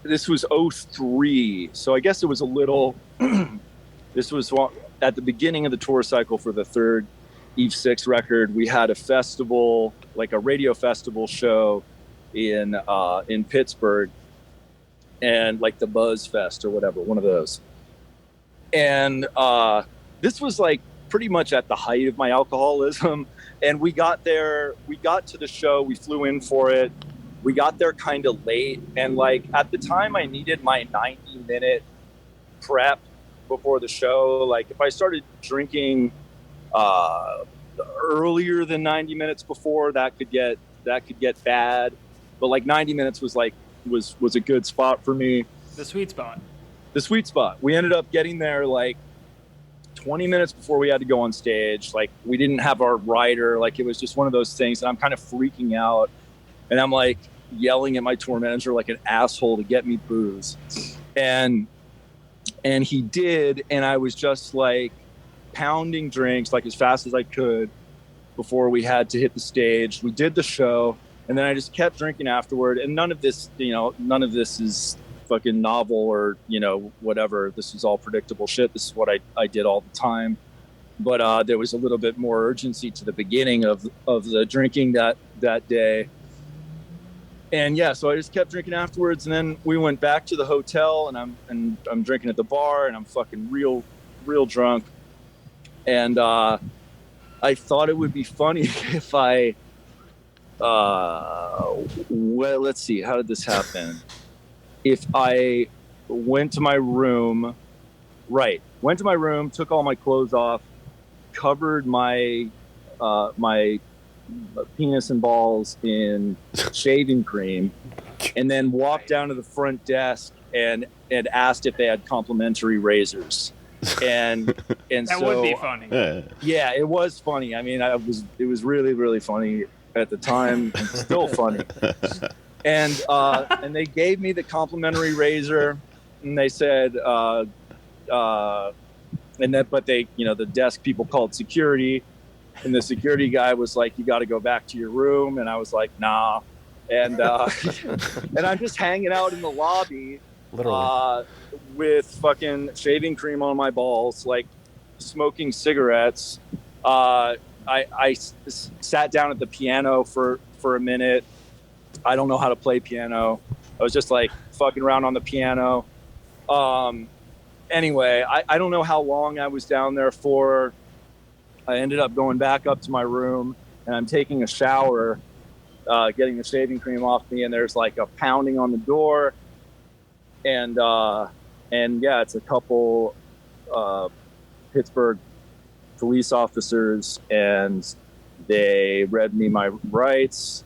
this was '03, so I guess it was a little. This was at the beginning of the tour cycle for the third Eve6 record. We had a festival, like a radio festival show in Pittsburgh, and like the Buzz Fest or whatever, one of those. And this was like pretty much at the height of my alcoholism. And we got there, we got to the show, we flew in for it. We got there kind of late. And like at the time I needed my 90-minute prep before the show. Like if I started drinking earlier than 90 minutes before, that could get bad. But like 90 minutes was a good spot for me. The sweet spot. The sweet spot. We ended up getting there like 20 minutes before we had to go on stage. Like we didn't have our rider. Like it was just one of those things. And I'm kind of freaking out. And I'm like yelling at my tour manager like an asshole to get me booze. And he did. And I was just like pounding drinks like as fast as I could before we had to hit the stage. We did the show. And then I just kept drinking afterward. And none of this is fucking novel or, whatever. This is all predictable shit. This is what I did all the time. But there was a little bit more urgency to the beginning of the drinking that day. And yeah, so I just kept drinking afterwards. And then we went back to the hotel and I'm drinking at the bar and I'm fucking real drunk. And I thought it would be funny if well, let's see, how did this happen? If I went to my room, took all my clothes off, covered my my penis and balls in shaving cream, and then walked down to the front desk and asked if they had complimentary razors. And that so, would be funny. Yeah, it was funny. I mean, it was really, really funny at the time, and still funny. And they gave me the complimentary razor, and they said, but they, the desk people called security, and the security guy was like, "You got to go back to your room," and I was like, "Nah," and and I'm just hanging out in the lobby, with fucking shaving cream on my balls, like smoking cigarettes. I sat down at the piano for a minute. I don't know how to play piano. I was just like fucking around on the piano. Anyway, I don't know how long I was down there for. I ended up going back up to my room and I'm taking a shower, getting the shaving cream off me, and there's like a pounding on the door. And yeah, it's a couple Pittsburgh police officers, and they read me my rights.